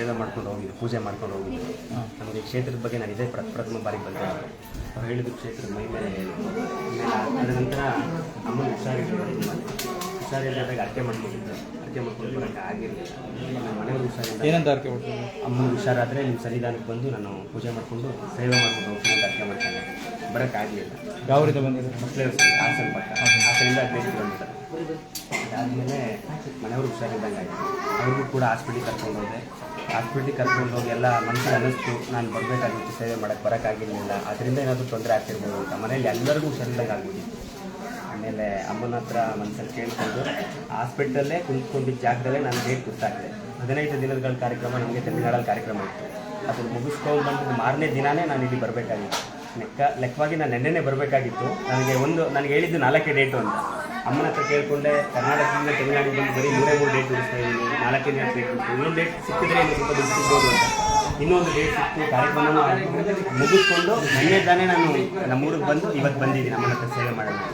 ಸೇವೆ ಮಾಡ್ಕೊಂಡು ಹೋಗಿದ್ದು, ಪೂಜೆ ಮಾಡ್ಕೊಂಡು ಹೋಗಿದ್ದು. ನಮಗೆ ಈ ಕ್ಷೇತ್ರದ ಬಗ್ಗೆ ನಾನು ಇದೇ ಪ್ರಥಮ ಬಾರಿಗೆ ಬಂದೆ. ಅವ್ರು ಹೇಳಿದ್ದು ಕ್ಷೇತ್ರದ ಮೈ ಮೇಲೆ ಅದರ ನಂತರ ಅಮ್ಮನ ಹುಷಾರಿಲ್ಲದಾಗ ಅರ್ಕೆ ಮಾಡ್ಕೊಂಡಿದ್ದು. ಅರ್ಕೆ ಮಾಡ್ಕೊಂಡು ಬರೋಕ್ಕೆ ಆಗಿರಲಿಲ್ಲ. ನಮ್ಮ ಮನೆಯವರು ಹುಷಾರಿಲ್ಲ. ಏನಂತ ಅರ್ಕೆ ಮಾಡ್ಕೊಂಡು? ಅಮ್ಮನ ಹುಷಾರಾದರೆ ನಿಮ್ಮ ಸನ್ನಿಧಾನಕ್ಕೆ ಬಂದು ನಾನು ಪೂಜೆ ಮಾಡಿಕೊಂಡು ಸೇವೆ ಮಾಡ್ಕೊಂಡು ಹೋಗ್ತೀನಿ ಅಂತ ಅರ್ಕೆ ಮಾಡ್ತಾನೆ. ಬರೋಕ್ಕಾಗಲಿಲ್ಲ. ಯಾವರಿಂದ ಬಂದಿದೆ? ಮಕ್ಕಳೇ ಹಾಸನ ಪಕ್ಕ, ಹಾಸನಿಂದ 15 ಕಿಲೋಮೀಟರ್. ಅದಾದಮೇಲೆ ಮನೆಯವರು ಹುಷಾರಿದ್ದಂಗೆ ಆಯಿತು. ಅವ್ರಿಗೂ ಕೂಡ ಹಾಸ್ಪಿಟ್ಲಿಗೆ ಕರ್ಕೊಂಡು ಹೋದೆ. ಹಾಸ್ಪಿಟ್ಲಿಗೆ ಕರ್ಕೊಂಡು ಹೋಗಿ ಎಲ್ಲ ಮನಸ್ಸಿಗೆ ಅನ್ನಿಸ್ತು ನಾನು ಬರಬೇಕಾಗಿತ್ತು, ಸೇವೆ ಮಾಡೋಕ್ಕೆ ಬರೋಕ್ಕಾಗಿರಲಿಲ್ಲ. ಅದರಿಂದ ಏನಾದರೂ ತೊಂದರೆ ಆಗ್ತಿರ್ಬೋದು ಅಂತ. ಮನೇಲಿ ಎಲ್ಲರಿಗೂ ಹುಷಾರಿದ್ದಂಗೆ ಆಗ್ಬಿಟ್ಟಿತ್ತು. ಆಮೇಲೆ ಅಮ್ಮನ ಹತ್ರ ಮನಸ್ಸಲ್ಲಿ ಕೇಳ್ಕೊಂಡು ಹಾಸ್ಪಿಟಲ್ಲೇ ಕುಂತ್ಕೊಂಡಿದ್ದ ಜಾಗದಲ್ಲೇ ನಾನು ಡೇಟ್ ಗೊತ್ತಾಗಿದೆ. 15 ದಿನಗಳ ಕಾರ್ಯಕ್ರಮ ನಮಗೆ ತಮಿಳ್ನಾಡಲ್ಲಿ ಕಾರ್ಯಕ್ರಮ ಇತ್ತು. ಅದನ್ನು ಮುಗಿಸ್ಕೊಂಡು ಬಂದಿದ್ದು ಮಾರನೇ ದಿನವೇ ನಾನು ಇಲ್ಲಿ ಬರಬೇಕಾಗಿತ್ತು. ಲೆಕ್ಕವಾಗಿ ನಾನು ನೆನ್ನೆನೇ ಬರಬೇಕಾಗಿತ್ತು. ನನಗೆ ಹೇಳಿದ್ದು 4 ಡೇಟು ಅಂತ. ಅಮ್ಮನ ಹತ್ರ ಕೇಳಿಕೊಂಡೆ, ಕರ್ನಾಟಕದಿಂದ ತಮಿಳ್ನಾಡಿಗೆ ಬಂದು ಬರೀ 3 ಡೇಟ್ ಉಳಿಸ್ತಾ ಇದ್ದೀನಿ, 4ನೇ ಡೇಟ್ ಇತ್ತು. ಇನ್ನೊಂದು ಡೇಟ್ ಸಿಕ್ಕಿದ್ರೆ ಇನ್ನು ಸ್ವಲ್ಪ ದುಡ್ಡು ಸಿಗ್ಬೋದು ಅಂತ. ಇನ್ನೊಂದು ಡೇಟ್ ಸಿಕ್ತು, ಕಾರ್ಯಕ್ರಮನೂ ಮುಗಿಸ್ಕೊಂಡು ನೆನ್ನೆ ತಾನೇ ನಾನು ನಮ್ಮೂರಿಗೆ ಬಂದು ಇವತ್ತು ಬಂದಿದ್ದೀನಿ ಅಮ್ಮನ ಹತ್ರ ಸೇವೆ ಮಾಡೋದು.